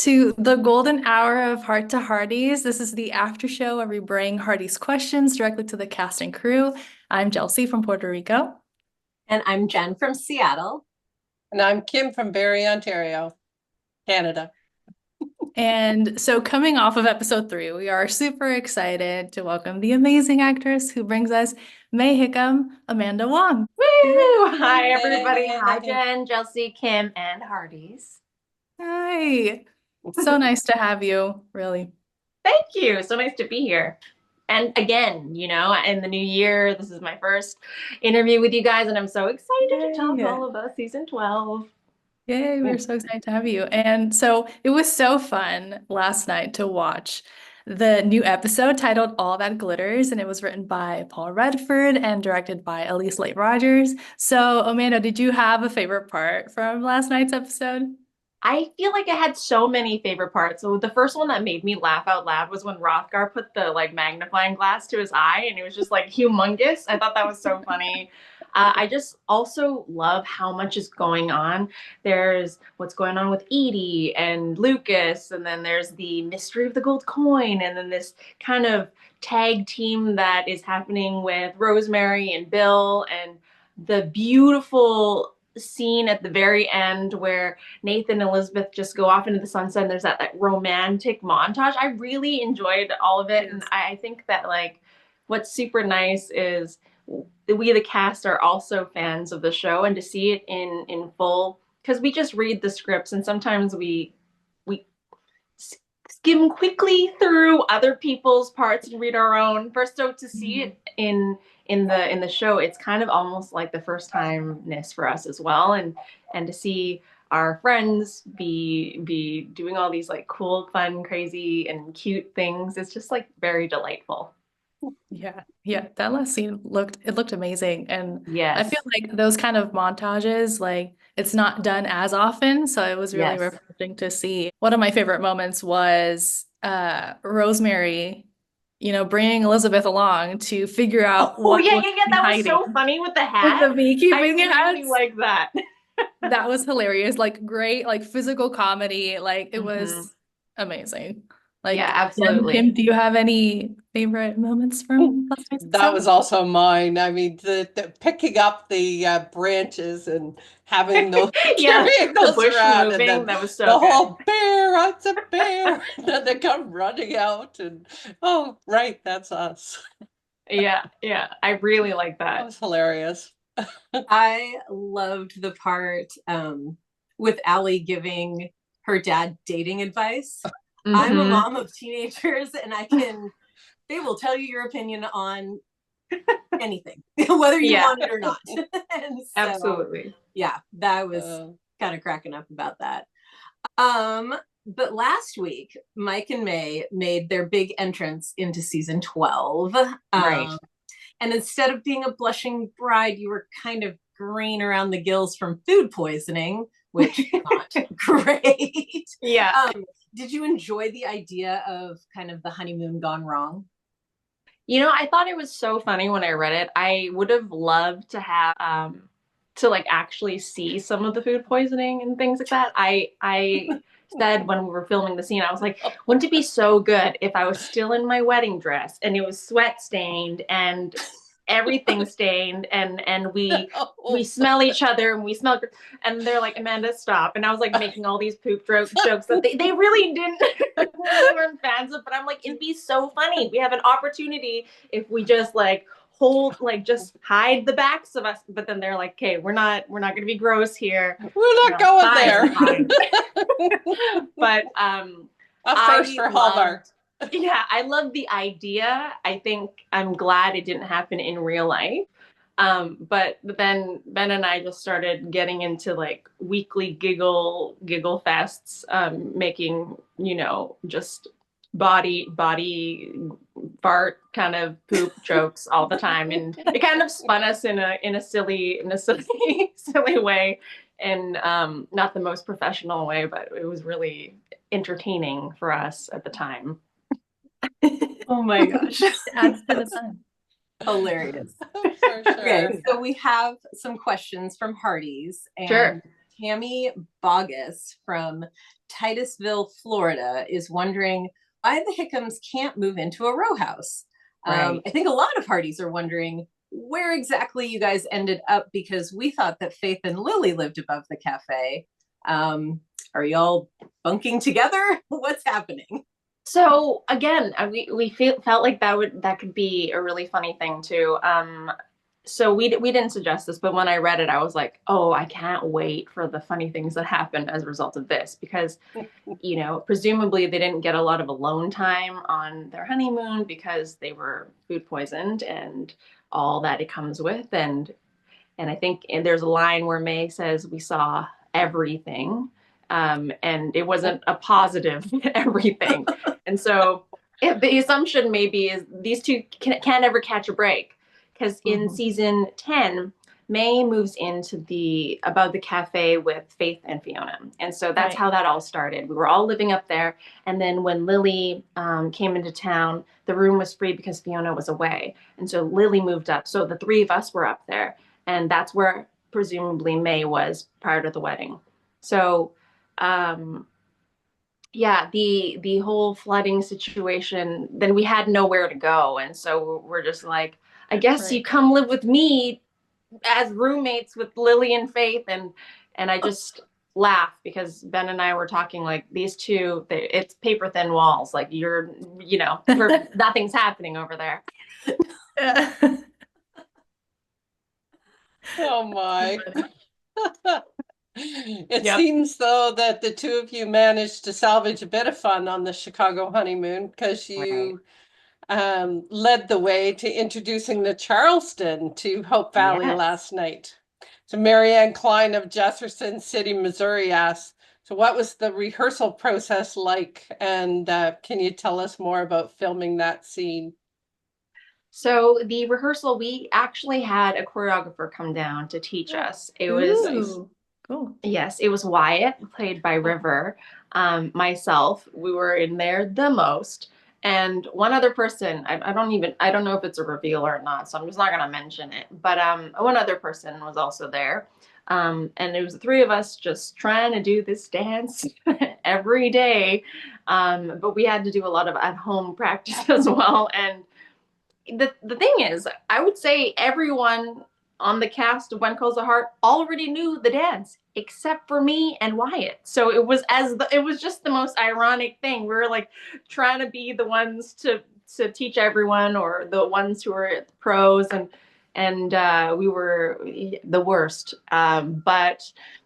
to the golden hour of Heart to Hearties. This is the after show where we bring Hearties questions directly to the cast and crew. I'm Chelsea from Puerto Rico. And I'm Jen from Seattle. And I'm Kim from Barrie, Ontario, Canada. And so, coming off of episode 3, we are super excited to welcome the amazing actress who brings us Mei Hickam, Amanda Wong. Woo! Hi, everybody. Hi, Jen, Chelsea, Kim, and Hearties. Hi. So nice to have you, really. Thank you. So nice to be here. And again, in the new year, this is my first interview with you guys, and I'm so excited to talk all about season 12. Yay, we're so excited to have you. And so it was so fun last night to watch the new episode titled All That Glitters, and it was written by Paul Redford and directed by Elise Late Rogers. So, Amanda, did you have a favorite part from last night's episode? I feel like I had so many favorite parts. So the first one that made me laugh out loud was when Rothgar put the magnifying glass to his eye and it was just humongous. I thought that was so funny. I just also love how much is going on. There's what's going on with Edie and Lucas, and then there's the mystery of the gold coin, and then this kind of tag team that is happening with Rosemary and Bill, and the beautiful scene at the very end where Nathan and Elizabeth just go off into the sunset and there's that romantic montage. I really enjoyed all of it. And I think that what's super nice is we the cast are also fans of the show, and to see it in full, because we just read the scripts and sometimes we skim quickly through other people's parts and read our own first. So to see it in the show, it's kind of almost like the first timeness for us as well, and to see our friends be doing all these cool, fun, crazy, and cute things, it's just very delightful. Yeah, that last scene looked amazing, and yes. I feel like those kind of montages, it's not done as often, so it was really refreshing to see. One of my favorite moments was Rosemary, bringing Elizabeth along to figure out what that was so funny with the hat, with the beekeeping hats. Really like that. That was hilarious, great, physical comedy, it was amazing. Yeah, absolutely. Kim, do you have any favorite moments from last night's episode? That was also mine. I mean, the picking up the branches and having those carrying those bush around, moving, and then that was so the good. whole bear, it's a bear, and then they come running out, and oh, right, that's us. Yeah, I really like that. That was hilarious. I loved the part with Allie giving her dad dating advice. I'm a mom of teenagers, and they will tell you your opinion on anything, whether you want it or not. Absolutely. Yeah, that was kind of cracking up about that. But last week, Mike and Mei made their big entrance into season 12. Right. And instead of being a blushing bride, you were kind of green around the gills from food poisoning, which is not great. Yeah. Did you enjoy the idea of kind of the honeymoon gone wrong? I thought it was so funny when I read it. I would have loved to have to actually see some of the food poisoning and things like that. I said when we were filming the scene, I was like, wouldn't it be so good if I was still in my wedding dress and it was sweat stained and everything stained, and we smell each other and we smell, and they're like, Amanda, stop. And I was making all these poop jokes that they really didn't really weren't fans of, but I'm like, it'd be so funny. We have an opportunity if we just hold, just hide the backs of us. But then they're like, okay, we're not gonna be gross here. We're not going there. But a first for Hallmark. Yeah, I love the idea. I think I'm glad it didn't happen in real life. But then Ben and I just started getting into weekly giggle fests, making, just body fart kind of poop jokes all the time. And it kind of spun us in a silly way, and not the most professional way, but it was really entertaining for us at the time. Oh my gosh. Adds to the fun. Hilarious. Sure. Okay, so we have some questions from Hearties. And Tammy Bogus from Titusville, Florida, is wondering why the Hickams can't move into a row house. Right. I think a lot of Hearties are wondering where exactly you guys ended up, because we thought that Faith and Lily lived above the cafe. Are y'all bunking together? What's happening? So again, we felt like that could be a really funny thing too. So we didn't suggest this, but when I read it, I was like, oh, I can't wait for the funny things that happen as a result of this, because you know, presumably they didn't get a lot of alone time on their honeymoon because they were food poisoned and all that it comes with. And I think there's a line where Mei says we saw everything, and it wasn't a positive everything. And so the assumption maybe is these two can't ever catch a break, because in season 10, Mei moves into above the cafe with Faith and Fiona. And so that's how that all started. We were all living up there. And then when Lily came into town, the room was free because Fiona was away. And so Lily moved up. So the three of us were up there. And that's where presumably Mei was prior to the wedding. So yeah, the whole flooding situation, then we had nowhere to go. And so we're just like, I guess you come live with me as roommates with Lily and Faith. And I just laugh because Ben and I were talking like these two, it's paper thin walls. Like nothing's happening over there. Oh my. It seems though that the two of you managed to salvage a bit of fun on the Chicago honeymoon, because you led the way to introducing the Charleston to Hope Valley last night. So Marianne Klein of Jefferson City, Missouri asks, so what was the rehearsal process like? And can you tell us more about filming that scene? So the rehearsal, we actually had a choreographer come down to teach us. It was cool. Yes, it was Wyatt, played by River. Myself, we were in there the most. And one other person, I don't know if it's a reveal or not, so I'm just not gonna mention it. But one other person was also there. And it was the three of us just trying to do this dance every day. But we had to do a lot of at-home practice as well. And the thing is, I would say everyone on the cast of When Calls the Heart already knew the dance, except for me and Wyatt. So it was just the most ironic thing. We were like trying to be the ones to teach everyone, or the ones who were pros, and we were the worst. But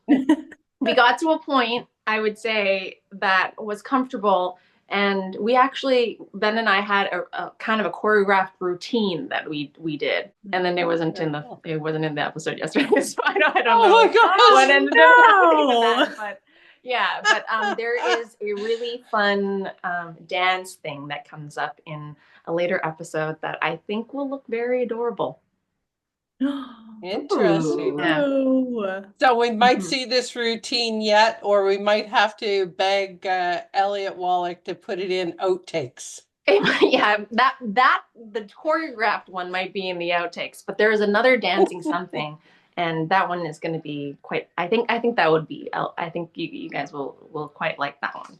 we got to a point, I would say, that was comfortable. And we actually, Ben and I had a kind of a choreographed routine that we did, and then it wasn't in the episode yesterday, so I don't know what ended up happening with that. But yeah, there is a really fun dance thing that comes up in a later episode that I think will look very adorable. Interesting. Yeah. So we might see this routine yet, or we might have to beg Elliot Wallach to put it in outtakes. Yeah, that the choreographed one might be in the outtakes, but there is another dancing something, and that one is going to be quite. I think that would be. I think you guys will quite like that one.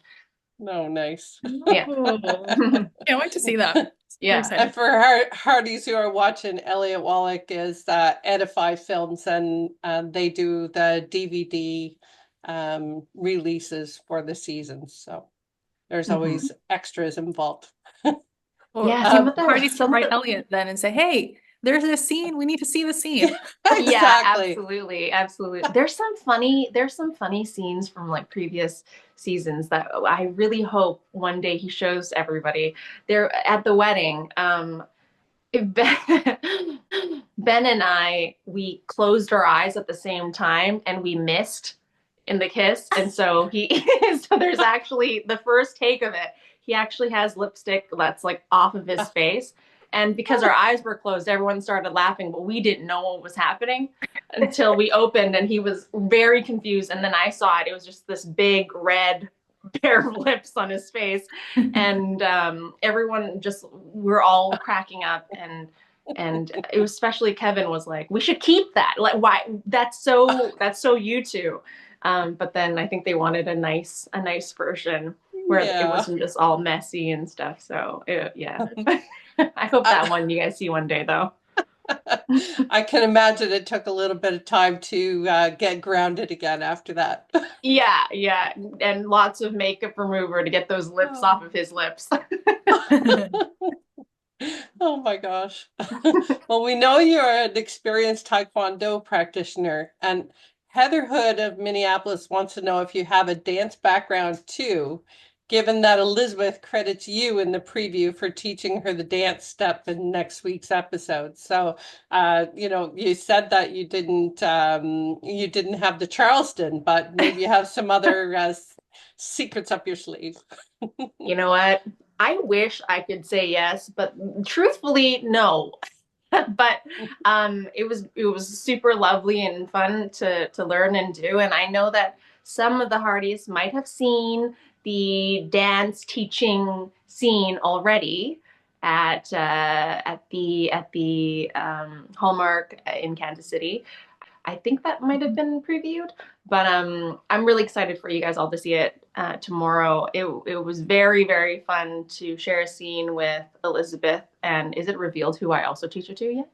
No, nice. Yeah. Can't wait to see that. Yeah. And for Hearties who are watching, Elliot Wallach is Edify Films, and they do the DVD releases for the season. So there's always extras involved. Yeah, Hearties can write Elliot then and say, hey, there's a scene. We need to see the scene. Exactly. Yeah, absolutely. There's some funny scenes from like previous seasons that I really hope one day he shows everybody. They're at the wedding. Ben and I, we closed our eyes at the same time and we missed in the kiss. And so so there's actually the first take of it. He actually has lipstick that's like off of his face. And because our eyes were closed, everyone started laughing, but we didn't know what was happening until we opened, and he was very confused. And then I saw it. It was just this big red pair of lips on his face. And everyone we're all cracking up. And it was, especially Kevin was like, we should keep that. Like, why? That's so you two. But then I think they wanted a nice version where it Yeah. wasn't just all messy and stuff. So yeah, I hope that one you guys see one day though. I can imagine it took a little bit of time to get grounded again after that. Yeah, and lots of makeup remover to get those lips off of his lips. Oh my gosh. Well, we know you're an experienced Taekwondo practitioner, and Heather Hood of Minneapolis wants to know if you have a dance background too, given that Elizabeth credits you in the preview for teaching her the dance step in next week's episode. So, you said that you didn't have the Charleston, but maybe you have some other secrets up your sleeve. You know what? I wish I could say yes, but truthfully, no. But it was super lovely and fun to learn and do. And I know that some of the Hearties might have seen the dance teaching scene already at the Hallmark in Kansas City. I think that might have been previewed, but I'm really excited for you guys all to see it tomorrow. It was very, very fun to share a scene with Elizabeth. And is it revealed who I also teach her to yet?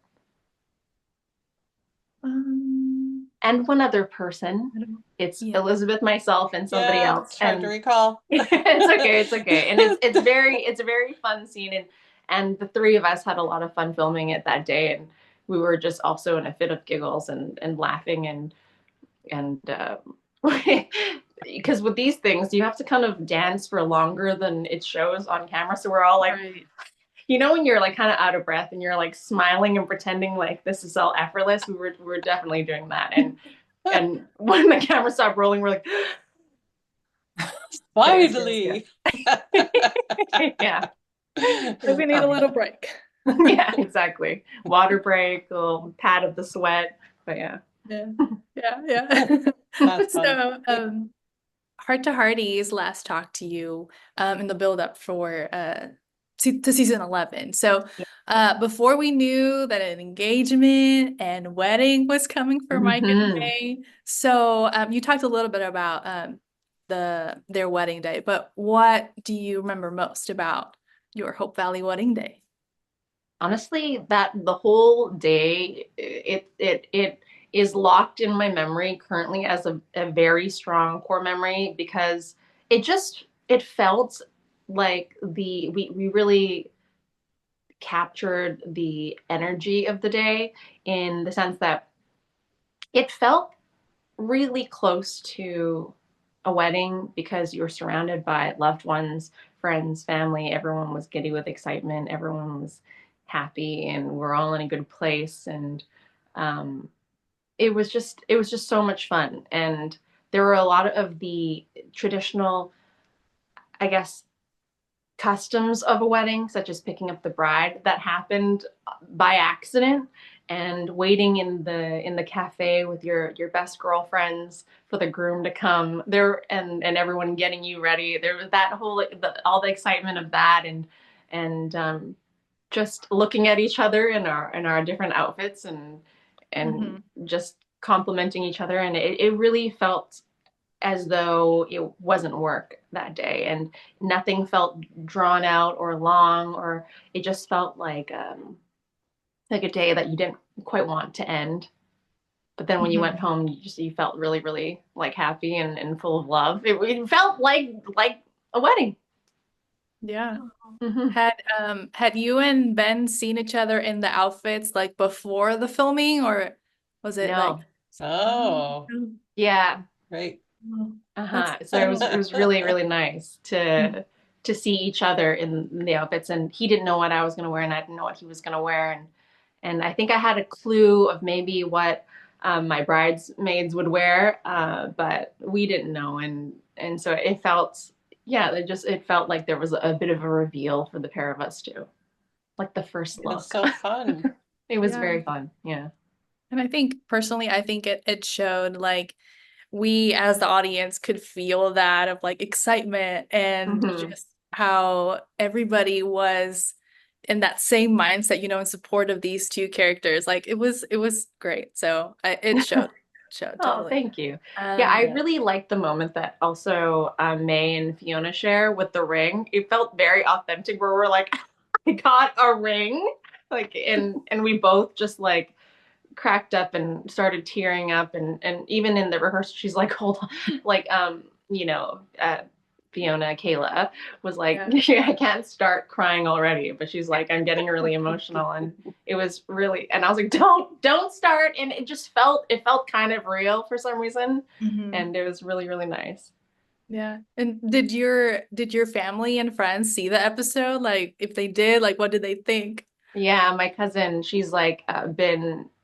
And one other person. It's Elizabeth, myself, and somebody else. It's hard to recall. It's okay. And it's a very fun scene, and the three of us had a lot of fun filming it that day, and we were just also in a fit of giggles and laughing and because with these things you have to kind of dance for longer than it shows on camera, so we're all like, Right. you know, when you're like kind of out of breath and you're like smiling and pretending like this is all effortless. We're definitely doing that, and when the camera stopped rolling, we're like, Finally. yeah. We need a little break. Yeah, exactly. Water break, a little pat of the sweat. But yeah. Yeah. That's So, fun. Heart to Hearties last talked to you in the build up for to season 11. So, before we knew that an engagement and wedding was coming for Mike and Mei, so you talked a little bit about their wedding day, but what do you remember most about your Hope Valley wedding day? Honestly, that the whole day, it is locked in my memory currently as a very strong core memory, because it felt like we really captured the energy of the day, in the sense that it felt really close to a wedding, because you were surrounded by loved ones, friends, family. Everyone was giddy with excitement. Everyone was happy, and we're all in a good place. And it was just so much fun. And there were a lot of the traditional, I guess, customs of a wedding, such as picking up the bride, that happened by accident, and waiting in the cafe with your best girlfriends for the groom to come there, and everyone getting you ready. There was that whole all the excitement of that, and just looking at each other in our different outfits, and just complimenting each other, and it really felt as though it wasn't work that day, and nothing felt drawn out or long, or it just felt like a day that you didn't quite want to end. But then when you went home, you felt really, really like happy and full of love. It felt like a wedding. Yeah. Had you and Ben seen each other in the outfits like before the filming, or was it No. like Oh, Yeah. great. So it was really, really nice to see each other in the outfits, and he didn't know what I was going to wear, and I didn't know what he was going to wear, and I think I had a clue of maybe what my bridesmaids would wear, but we didn't know, and so it felt, yeah, it felt like there was a bit of a reveal for the pair of us too, like the first look. It's so fun. It was Yeah. very fun. Yeah. And I think personally, I think it showed like we as the audience could feel that of like excitement and just how everybody was in that same mindset, in support of these two characters. Like it was great. So it showed. show, Oh, totally. thank you. Yeah, I Yeah. really liked the moment that also May and Fiona share with the ring. It felt very authentic where we're like, I got a ring. Like and we both just like cracked up and started tearing up and even in the rehearsal she's like, hold on, like you know, Fiona Kayla was like, Yeah. I can't start crying already, but she's like, I'm getting really emotional. And it was really, and I was like, don't start. And it felt kind of real for some reason. Mhm. And it was really, really nice. Yeah. And did your family and friends see the episode? Like if they did, like what did they think? Yeah, my cousin, she's like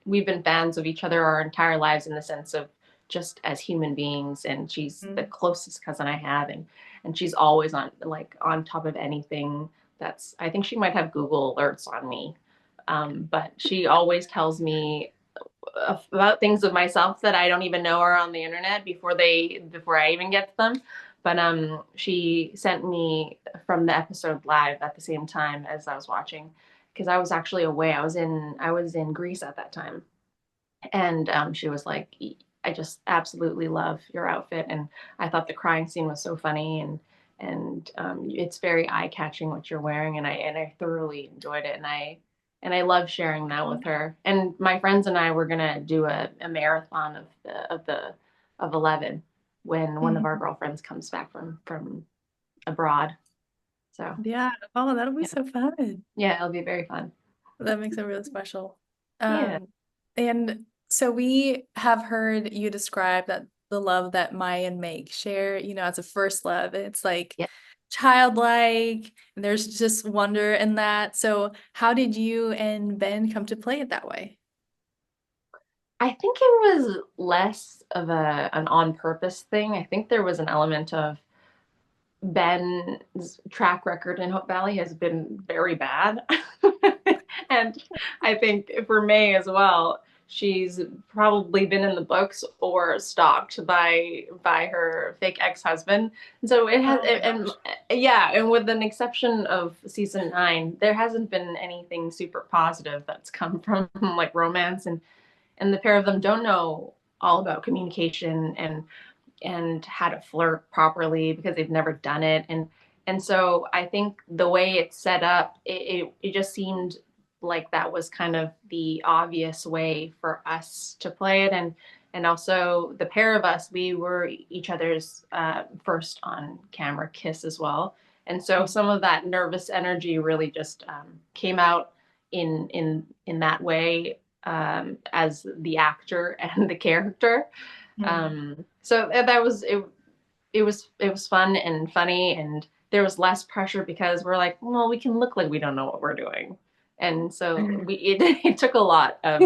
we've been fans of each other our entire lives in the sense of just as human beings, and she's the Mm. closest cousin I have, and she's always on like on top of anything that's, I think she might have Google alerts on me. But she always tells me about things of myself that I don't even know are on the internet before I even get to them. But she sent me from the episode live at the same time as I was watching because I was actually away. I was in Greece at that time, and she was like, "I just absolutely love your outfit," and I thought the crying scene was so funny and it's very eye catching what you're wearing, and I thoroughly enjoyed it, and I love sharing that with her. And my friends and I were gonna do a marathon of 11 when one of our Mhm. girlfriends comes back from abroad. So Yeah. Oh, that'll be yeah, so fun. yeah, it'll be very fun. That makes it really special. Yeah. And so we have heard you describe that the love that Mai and Meg share, as a first love. It's like Yeah. childlike, and there's just wonder in that. So how did you and Ben come to play it that way? I think it was less of an on purpose thing. I think there was an element of Ben's track record in Hope Valley has been very bad. And I think for May as well, she's probably been in the books or stalked by her fake ex-husband. And so it has Oh my and gosh. yeah, and with an exception of season 9, there hasn't been anything super positive that's come from like romance, and the pair of them don't know all about communication and how to flirt properly because they've never done it. And so I think the way it's set up, it just seemed like that was kind of the obvious way for us to play it. And also the pair of us, we were each other's first on camera kiss as well. And so some of that nervous energy really just came out in that way, as the actor and the character. Mhm. So that was it. It was fun and funny, and there was less pressure because we're like, well, we can look like we don't know what we're doing, and so it took a lot of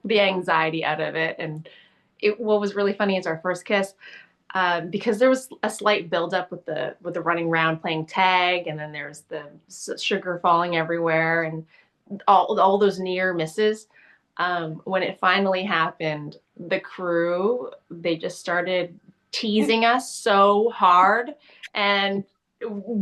the anxiety out of it. And what was really funny is our first kiss, because there was a slight buildup with the running around playing tag, and then there's the sugar falling everywhere, and all those near misses. When it finally happened, the crew, they just started teasing us so hard and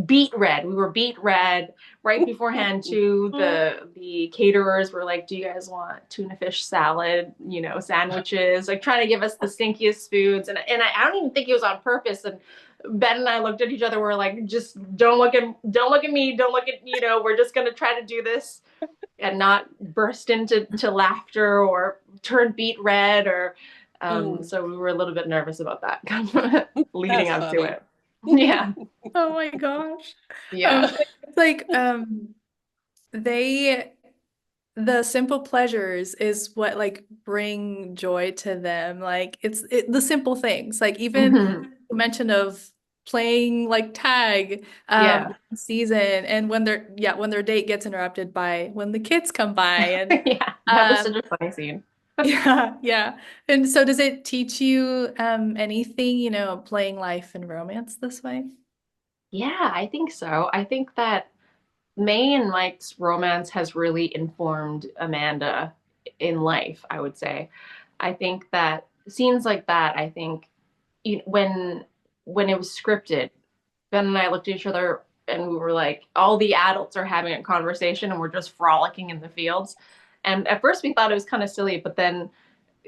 beet red. We were beet red right beforehand too. The caterers were like, "Do you guys want tuna fish salad? You know, sandwiches?" Like trying to give us the stinkiest foods. And I don't even think it was on purpose. And Ben and I looked at each other. We're like, "Just don't look at me. Don't look at, you know. We're just gonna try to do this and not burst into laughter or turn beet red or." Mm, So we were a little bit nervous about that leading that's up to funny. it. Yeah. Oh my gosh. Yeah. It's like they the simple pleasures is what like bring joy to them. Like the simple things. Like even Mhm. the mention of playing like tag Yeah. season, and when their date gets interrupted by when the kids come by, and Yeah. That was such um a funny scene. yeah, yeah. And so does it teach you anything, playing life and romance this way? Yeah, I think so. I think that May and Mike's romance has really informed Amanda in life, I would say. I think that scenes like that, I think when it was scripted, Ben and I looked at each other and we were like, all the adults are having a conversation and we're just frolicking in the fields. And at first we thought it was kind of silly, but then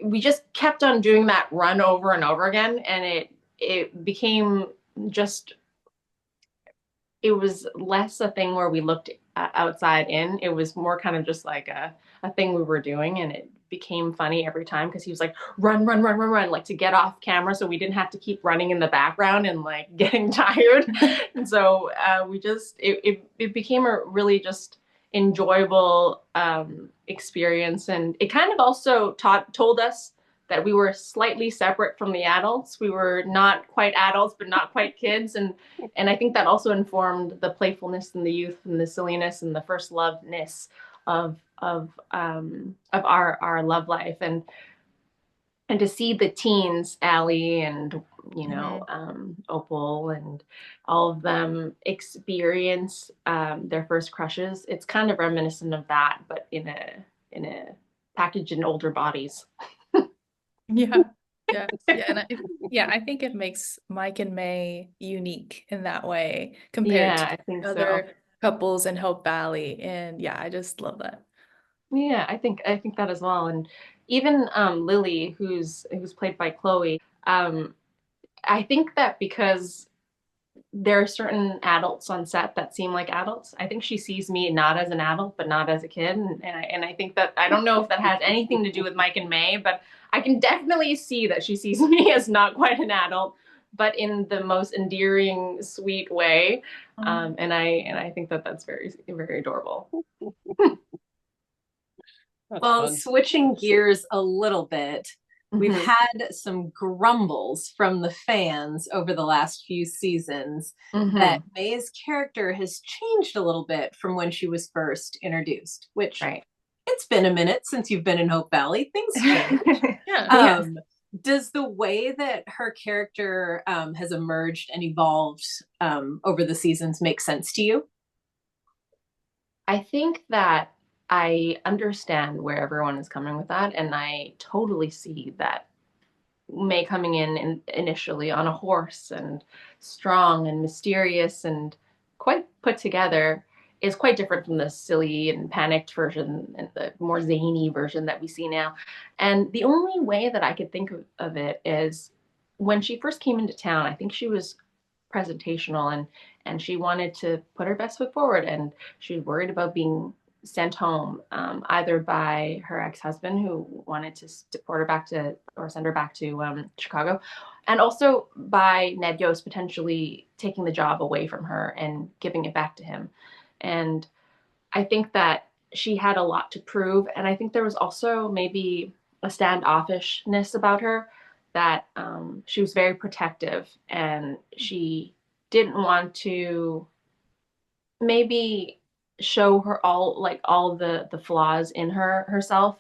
we just kept on doing that run over and over again, and it became just, it was less a thing where we looked outside in. It was more kind of just like a thing we were doing, and it became funny every time because he was like, run, run, run, run, run, like to get off camera so we didn't have to keep running in the background and like getting tired. And so we just, it became a really just enjoyable experience. And it kind of also told us that we were slightly separate from the adults. We were not quite adults, but not quite kids. And I think that also informed the playfulness and the youth and the silliness and the first loveness of our love life. And to see the teens, Allie and, you know, Opal and all of them experience their first crushes, it's kind of reminiscent of that, but in a package in older bodies. Yeah. Yeah. Yeah. I think it makes Mike and May unique in that way compared Yeah, I to think so. other couples in Hope Valley. And yeah, I just love that. Yeah, I think that as well. And even Lily, who's played by Chloe, I think that because there are certain adults on set that seem like adults, I think she sees me not as an adult, but not as a kid. And I think that, I don't know if that has anything to do with Mike and May, but I can definitely see that she sees me as not quite an adult, but in the most endearing, sweet way. And I think that that's very, very adorable. Well, switching gears a little bit, we've had some grumbles from the fans over the last few seasons that May's character has changed a little bit from when she was first introduced, which it's been a minute since you've been in Hope Valley. Things change. Does the way that her character has emerged and evolved over the seasons make sense to you? I think that I understand where everyone is coming with that, and I totally see that May coming in initially on a horse and strong and mysterious and quite put together is quite different from the silly and panicked version and the more zany version that we see now. And the only way that I could think of it is when she first came into town, I think she was presentational and she wanted to put her best foot forward, and she was worried about being sent home either by her ex-husband who wanted to deport her back to or send her back to Chicago, and also by Ned Yost potentially taking the job away from her and giving it back to him. And I think that she had a lot to prove, and I think there was also maybe a standoffishness about her, that she was very protective and she didn't want to maybe show her all the flaws in herself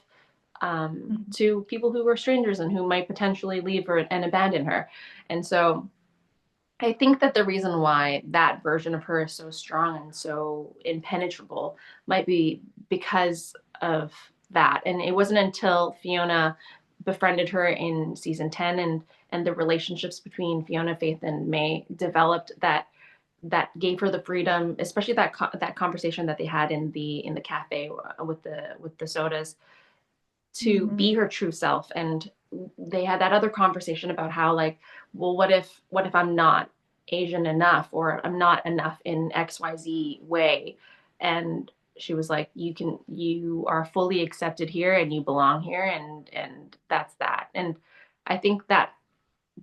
to people who were strangers and who might potentially leave her and abandon her. And so I think that the reason why that version of her is so strong and so impenetrable might be because of that. And it wasn't until Fiona befriended her in season 10 and the relationships between Fiona, Faith, and May developed that gave her the freedom, especially that conversation that they had in the cafe with the sodas, to be her true self. And they had that other conversation about how, like, well, what if I'm not Asian enough, or I'm not enough in XYZ way? And she was like, you are fully accepted here and you belong here, and that's that. And I think that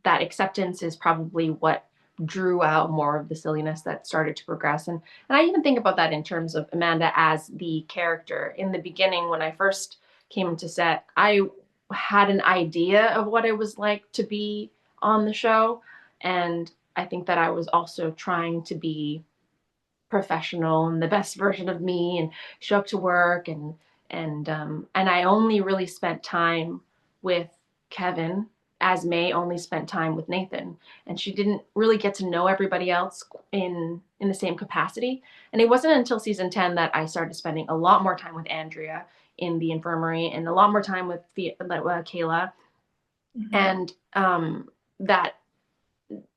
acceptance is probably what drew out more of the silliness that started to progress. And I even think about that in terms of Amanda as the character. In the beginning, when I first came into set, I had an idea of what it was like to be on the show. And I think that I was also trying to be professional and the best version of me and show up to work. And I only really spent time with Kevin, as May only spent time with Nathan, and she didn't really get to know everybody else in the same capacity. And it wasn't until season 10 that I started spending a lot more time with Andrea in the infirmary and a lot more time with Kayla, and that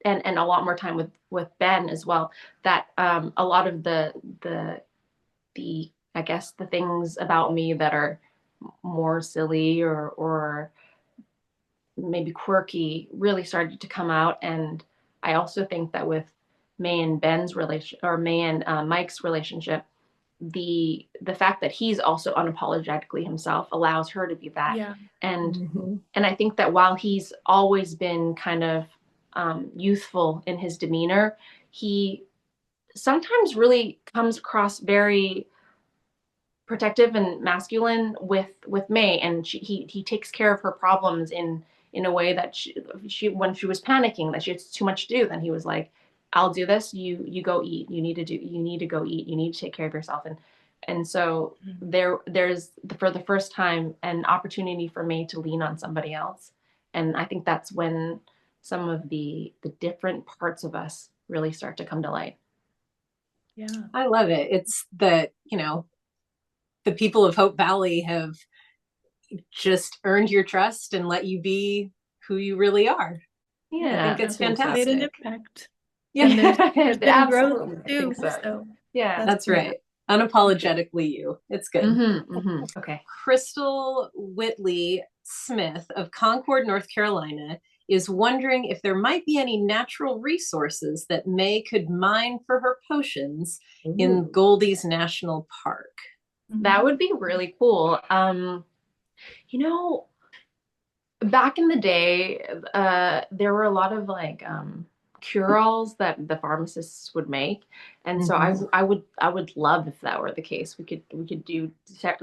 and a lot more time with Ben as well, that a lot of the I guess the things about me that are more silly or maybe quirky really started to come out. And I also think that with Mei and Ben's relation, or Mei and Mike's relationship, the fact that he's also unapologetically himself allows her to be that. Yeah. And Mm-hmm. and I think that while he's always been kind of youthful in his demeanor, he sometimes really comes across very protective and masculine with Mei, and he takes care of her problems in a way that she when she was panicking that she had too much to do, then he was like, I'll do this, you go eat, you need to go eat, you need to take care of yourself. And so there's for the first time an opportunity for Mei to lean on somebody else. And I think that's when some of the different parts of us really start to come to light. Yeah. I love it. It's that, you know, the people of Hope Valley have just earned your trust and let you be who you really are. Yeah, I think it's Made an fantastic. impact. Yeah, And there's been growth absolutely. I too. think so. So Yeah, that's right. Unapologetically you. It's good. Okay. Crystal Whitley Smith of Concord, North Carolina, is wondering if there might be any natural resources that Mei could mine for her potions in Goldie's National Park. That would be really cool. You know, back in the day, there were a lot of like cure-alls that the pharmacists would make, and so I would love if that were the case. We could do,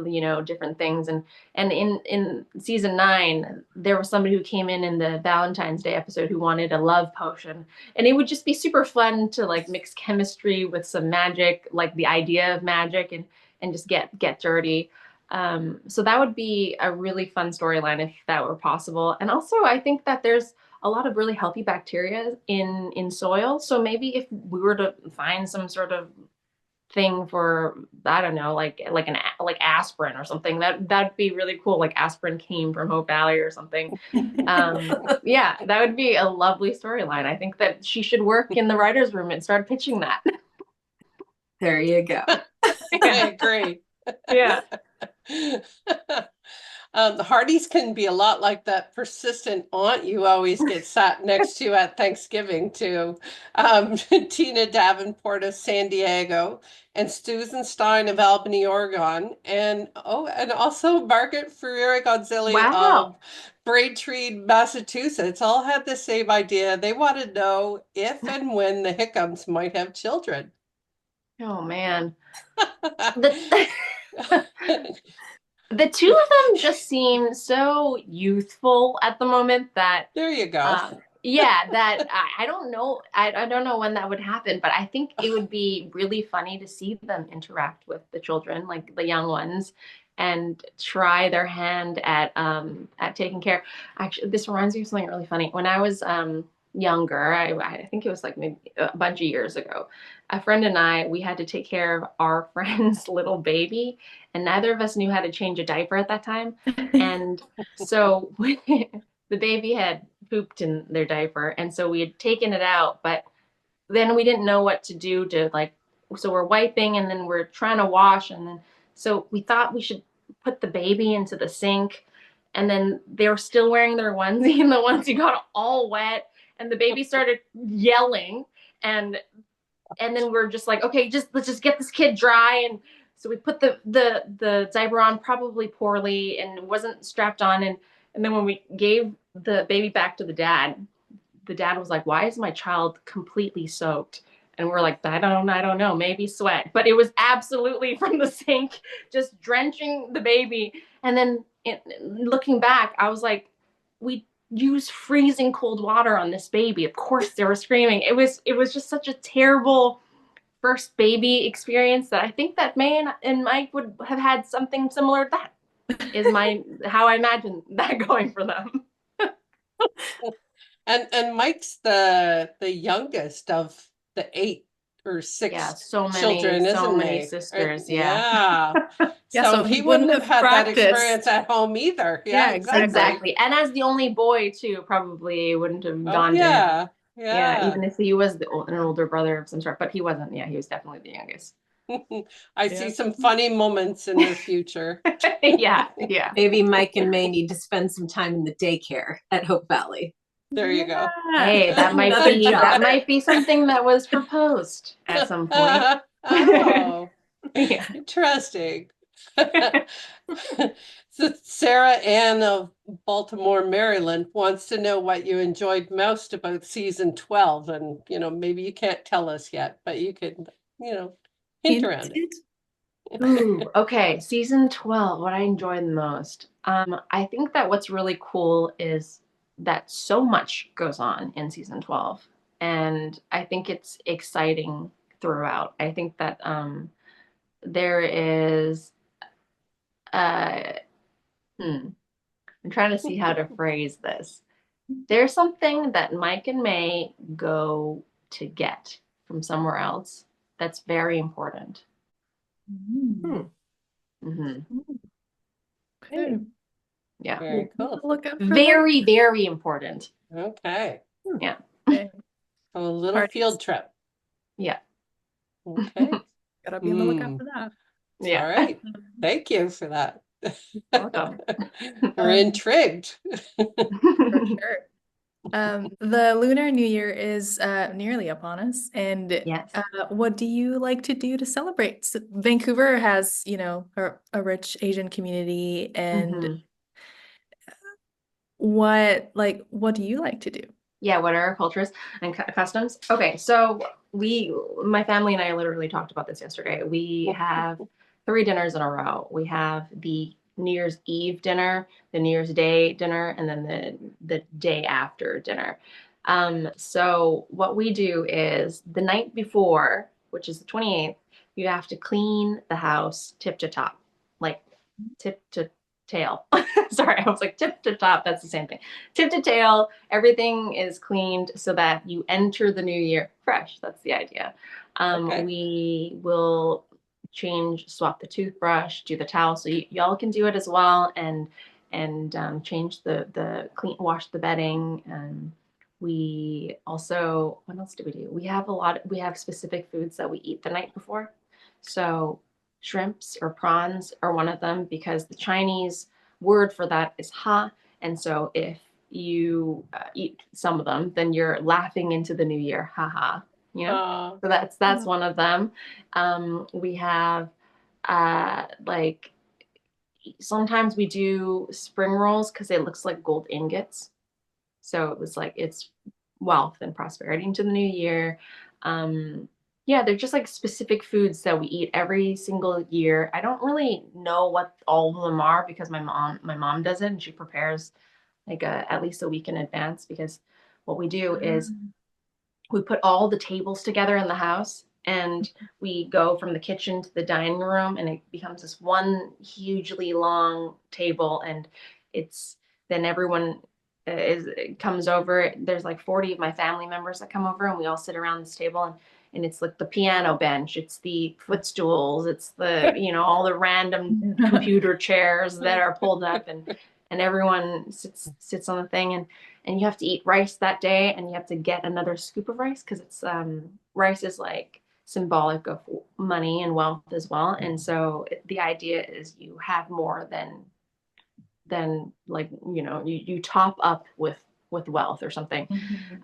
you know, different things. And in season 9, there was somebody who came in the Valentine's Day episode who wanted a love potion, and it would just be super fun to like mix chemistry with some magic, like the idea of magic, and just get dirty. So that would be a really fun storyline if that were possible. And also, I think that there's a lot of really healthy bacteria in soil. So maybe if we were to find some sort of thing for, I don't know, like aspirin or something, that'd be really cool. Like aspirin came from Hope Valley or something. Yeah, that would be a lovely storyline. I think that she should work in the writer's room and start pitching that. There you go. I agree. Yeah. The Hearties can be a lot like that persistent aunt you always get sat next to at Thanksgiving too. Tina Davenport of San Diego and Susan Stein of Albany, Oregon, and also Margaret Ferreira Gonzalez Wow. of Braintree, Massachusetts, all had the same idea. They want to know if and when the Hickams might have children. Oh man. The two of them just seem so youthful at the moment that There you go. yeah, that I don't know. I don't know when that would happen, but I think it would be really funny to see them interact with the children, like the young ones, and try their hand at taking care. Actually, this reminds me of something really funny. When I was younger, I think it was like maybe a bunch of years ago, a friend and we had to take care of our friend's little baby, and neither of us knew how to change a diaper at that time. And so the baby had pooped in their diaper, and so we had taken it out, but then we didn't know what to do to like, so we're wiping and then we're trying to wash, and then so we thought we should put the baby into the sink, and then they were still wearing their onesie, and the onesie got all wet, and the baby started yelling, and then we're just like, okay, let's just get this kid dry. And so we put the diaper on probably poorly and it wasn't strapped on, and then when we gave the baby back to the dad was like, why is my child completely soaked? And we're like, I don't know, maybe sweat. But it was absolutely from the sink, just drenching the baby. And then looking back, I was like, we used freezing cold water on this baby. Of course they were screaming. It was just such a terrible first baby experience that I think that Mei and Mike would have had something similar to that. Is how I imagine that going for them. And Mike's the youngest of the 8 or 6 so children, so isn't many he? sisters. Yeah. Yeah, So he wouldn't have had that practiced. experience at home either. Yeah, Exactly. And as the only boy too, probably wouldn't have gone to him. Yeah. Even if he was an older brother of some sort, but he wasn't. Yeah, he was definitely the youngest. I see some funny moments in the future. Yeah. Maybe Mike and May need to spend some time in the daycare at Hope Valley. There you go. Hey, that Another job. might be something that was proposed at some point. Oh, Yeah. interesting. So Sarah Ann of Baltimore, Maryland wants to know what you enjoyed most about season 12. And, maybe you can't tell us yet, but you could, hint around it. Ooh, okay. Season 12, what I enjoyed the most. I think that what's really cool is that so much goes on in season 12. And I think it's exciting throughout. I think that there is I'm trying to see how to phrase this. There's something that Mike and May go to get from somewhere else that's very important. Mm. Mm-hmm. Okay. Yeah. Very cool. Look out for that. Very, very important. Okay. Yeah. Okay. So a little Hearties. field trip. Yeah. Okay. Gotta be on the lookout for that. Yeah. All right. Thank you for that. Welcome. We're intrigued. For sure. The Lunar New Year is nearly upon us, and Yes. what do you like to do to celebrate? So Vancouver has, a rich Asian community, and Mhm. what do you like to do? Yeah, what are our cultures and customs? Okay, so my family and I literally talked about this yesterday. We have 3 dinners in a row. We have the New Year's Eve dinner, the New Year's Day dinner, and then the day after dinner. So what we do is the night before, which is the 28th, you have to clean the house tip to top, like tip to tail. Sorry, I was like tip to top. That's the same thing. Tip to tail, everything is cleaned so that you enter the new year fresh. That's the idea. Okay. We will swap the toothbrush, do the towel. So y'all can do it as well, and change the clean, wash the bedding. We also, what else do we do? We have specific foods that we eat the night before. So shrimps or prawns are one of them, because the Chinese word for that is ha. And so if you eat some of them, then you're laughing into the new year. Ha ha. So that's one of them. We have like sometimes we do spring rolls because it looks like gold ingots. So it was like it's wealth and prosperity into the new year. Yeah, they're just like specific foods that we eat every single year. I don't really know what all of them are because my mom does it, and she prepares like at least a week in advance, because what we do is we put all the tables together in the house, and we go from the kitchen to the dining room, and it becomes this one hugely long table, and it's then everyone comes over. There's like 40 of my family members that come over, and we all sit around this table, and it's like the piano bench, it's the footstools, it's the all the random computer chairs that are pulled up, and everyone sits on the thing, and you have to eat rice that day, and you have to get another scoop of rice, because it's rice is like symbolic of money and wealth as well. And so the idea is you have more than like you top up with wealth or something.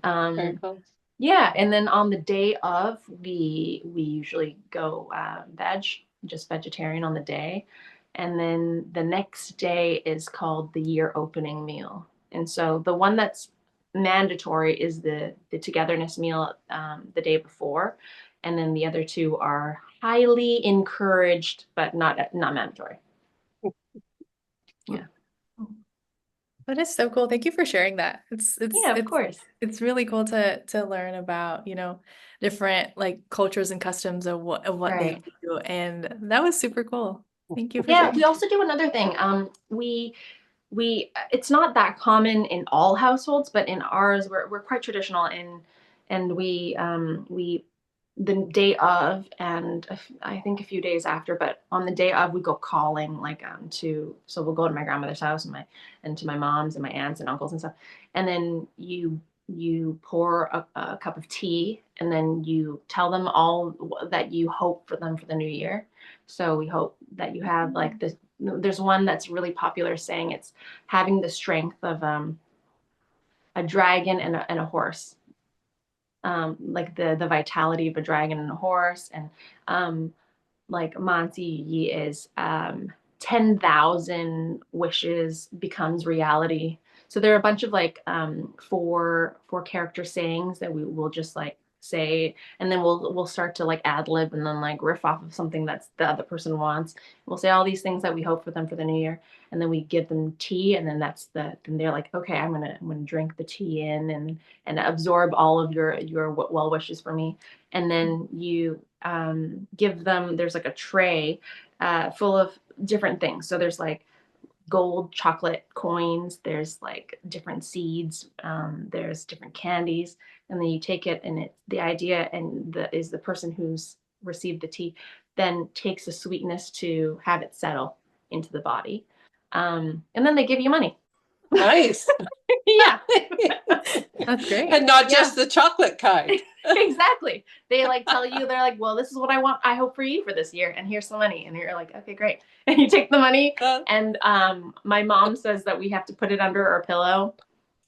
Very cool. Yeah, and then on the day of, we usually go just vegetarian on the day. And then the next day is called the year opening meal. And so the one that's mandatory is the togetherness meal the day before. And then the other 2 are highly encouraged, but not mandatory. Yeah. That is so cool. Thank you for sharing that. Yeah, of course. It's really cool to learn about, different like cultures and customs of what they Right. do. And that was super cool. Thank you for Yeah, sharing. we also do another thing. We it's not that common in all households, but in ours we're quite traditional, and we the day of, and I think a few days after, but on the day of we go calling, like so we'll go to my grandmother's house and to my mom's and my aunts and uncles and stuff, and then you you pour a cup of tea, and then you tell them all that you hope for them for the new year. So we hope that you have like this. There's one that's really popular saying it's having the strength of a dragon and a horse. Like the vitality of a dragon and a horse, and like Monty Yi is 10,000 wishes becomes reality. So there are a bunch of like four character sayings that we will just like say, and then we'll start to like ad lib and then like riff off of something that's the other person wants. We'll say all these things that we hope for them for the new year, and then we give them tea, and then then they're like, okay, I'm gonna drink the tea in and absorb all of your well wishes for me. And then you give them, there's like a tray full of different things. So there's like gold chocolate coins, there's like different seeds, there's different candies, and then you take it, and the idea and the person who's received the tea then takes the sweetness to have it settle into the body, and then they give you money. Nice. Yeah. That's great. And not just the chocolate kind. Exactly. They like tell you, they're like, well, this is what I hope for you for this year, and here's some money. And you're like, okay, great. And you take the money, and my mom says that we have to put it under our pillow.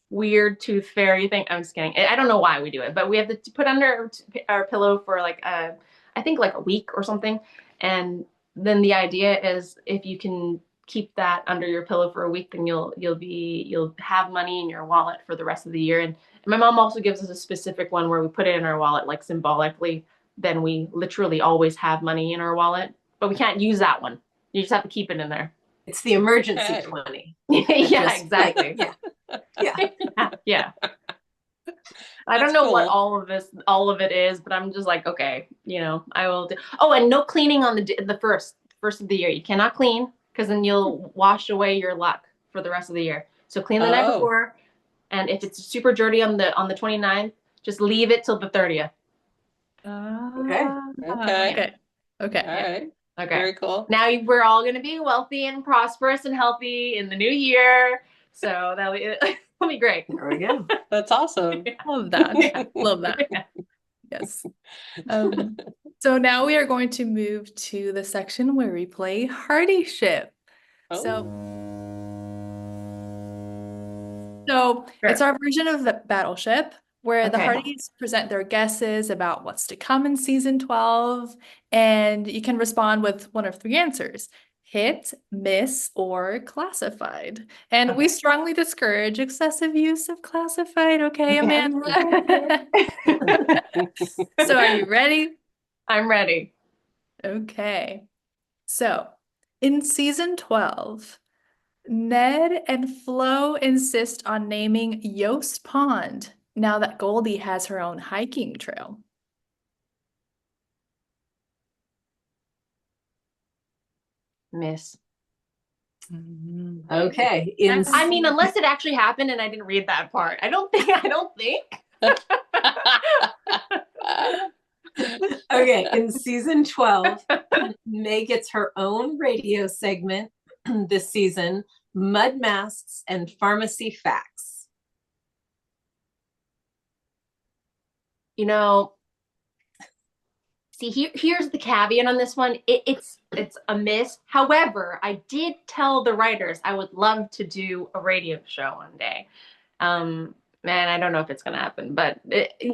Weird tooth fairy thing. I'm just kidding. I don't know why we do it, but we have to put under our pillow for like I think like a week or something. And then the idea is if you can keep that under your pillow for a week, then you'll have money in your wallet for the rest of the year. And my mom also gives us a specific one where we put it in our wallet, like symbolically. Then we literally always have money in our wallet, but we can't use that one. You just have to keep it in there. It's the emergency 20. Yeah, Just, exactly. Yeah. Yeah. I don't know what all of it is, but I'm just like, okay, I will do. Oh, and no cleaning on the first of the year. You cannot clean, because then you'll wash away your luck for the rest of the year. So clean the night before, and if it's super dirty on the 29th, just leave it till the 30th. Okay. Okay. All right. Okay. Very cool. Now we're all going to be wealthy and prosperous and healthy in the new year. So that'll be great. There we go. That's awesome. Love that. Love that. Yes. So now we are going to move to the section where we play Heartieship. So it's our version of the Battleship, where the Hearties present their guesses about what's to come in season 12, and you can respond with one of three answers: hit, miss, or classified. And we strongly discourage excessive use of classified, okay, Amanda? So are you ready? I'm ready. Okay. So in season 12, Ned and Flo insist on naming Yost Pond now that Goldie has her own hiking trail. Miss. Okay. I mean, unless it actually happened and I didn't read that part. I don't think. Okay, in season 12, Mei gets her own radio segment this season, Mud Masks and Pharmacy Facts. See, here's the caveat on this one. It's a miss. However, I did tell the writers I would love to do a radio show one day. Man, I don't know if it's gonna happen, but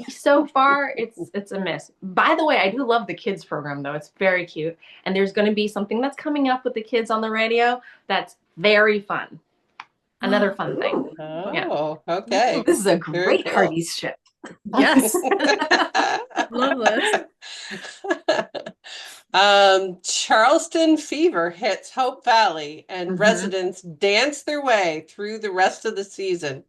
so far it's a miss. By the way, I do love the kids program though. It's very cute, and there's going to be something that's coming up with the kids on the radio that's very fun. Another fun thing. Oh, okay. This is a great Heartieship. Yes. Love this. Charleston fever hits Hope Valley, and residents dance their way through the rest of the season.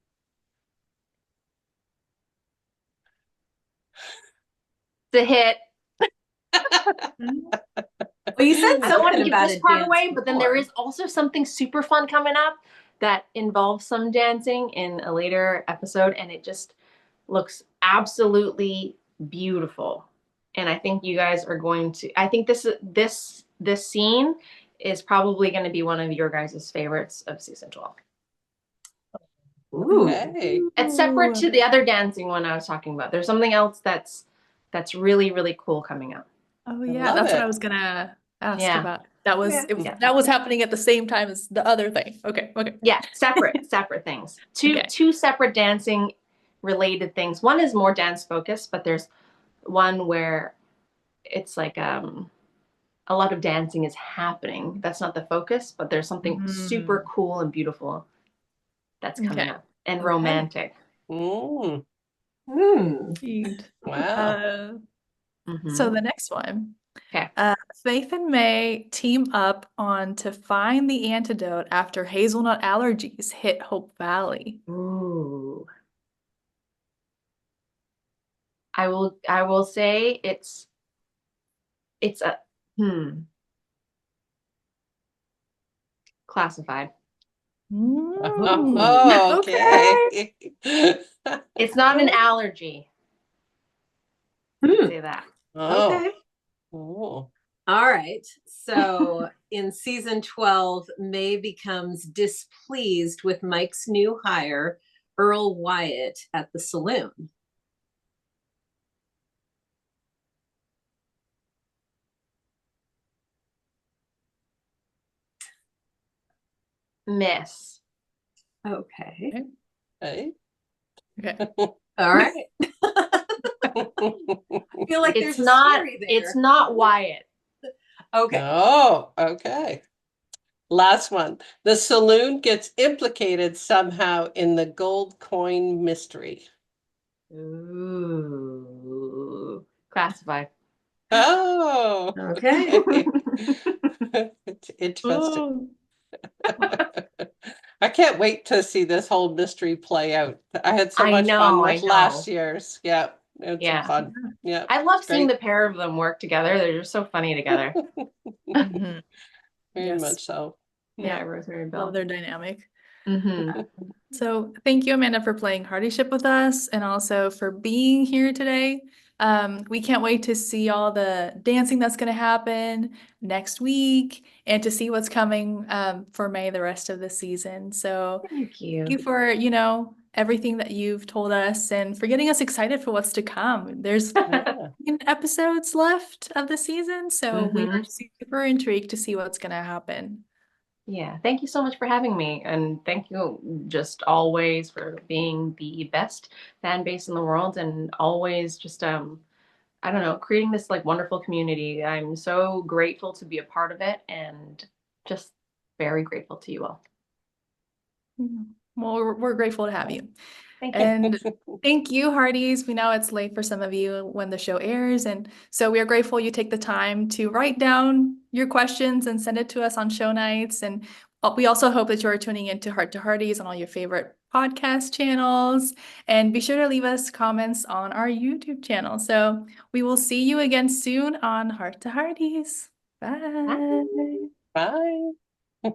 The hit. Well, you said I don't want to give about this it part away, but then there is also something super fun coming up that involves some dancing in a later episode, and it just looks absolutely beautiful. And I think you guys are going to. I think this scene is probably going to be one of your guys' favorites of season 12. Ooh. Okay. It's separate to the other dancing one I was talking about. There's something else that's really, really cool coming up. Oh I yeah, love that's what it. I was gonna ask Yeah. about. That was Yeah. that was happening at the same time as the other thing. Okay. Yeah, separate things. Okay. Two separate dancing related things. One is more dance focused, but there's one where it's like a lot of dancing is happening. That's not the focus, but there's something super cool and beautiful that's coming Okay. up and Okay. romantic. Mm, Cute. wow. So the next one. Okay. Faith and May team up on to find the antidote after hazelnut allergies hit Hope Valley. Ooh. I will say it's a classified. Oh, okay. It's not an allergy. Hmm. Say that. Oh. Okay. Oh. All right. So in season 12, May becomes displeased with Mike's new hire, Earl Wyatt, at the saloon. Miss. Okay. Okay. Okay. All right. I feel like there's a story there. It's not Wyatt. Okay. Oh, okay. Last one. The saloon gets implicated somehow in the gold coin mystery. Ooh. Classified. Oh, Okay. It's interesting. I can't wait to see this whole mystery play out. I had so much fun with last year's. Yeah, it's Yeah. fun. Yeah, I love it's seeing great. the pair of them work together. They're just so funny together. Mhm. Very Yes. much so. Yeah, Rosemary Bell. Love their dynamic. Mm-hmm. So thank you, Amanda, for playing Heartieship with us and also for being here today. We can't wait to see all the dancing that's going to happen next week and to see what's coming for May the rest of the season. So Thank you. thank you for, everything that you've told us and for getting us excited for what's to come. There's Yeah. 10 episodes left of the season, so we are super intrigued to see what's going to happen. Yeah, thank you so much for having me. And thank you just always for being the best fan base in the world and always just I don't know, creating this like wonderful community. I'm so grateful to be a part of it and just very grateful to you all. Well, we're grateful to have you. Thank you. And thank you, Hearties. We know it's late for some of you when the show airs. And so we are grateful you take the time to write down your questions and send it to us on show nights. And we also hope that you're tuning into Heart to Hearties on all your favorite podcast channels. And be sure to leave us comments on our YouTube channel. So we will see you again soon on Heart to Hearties. Bye. Bye.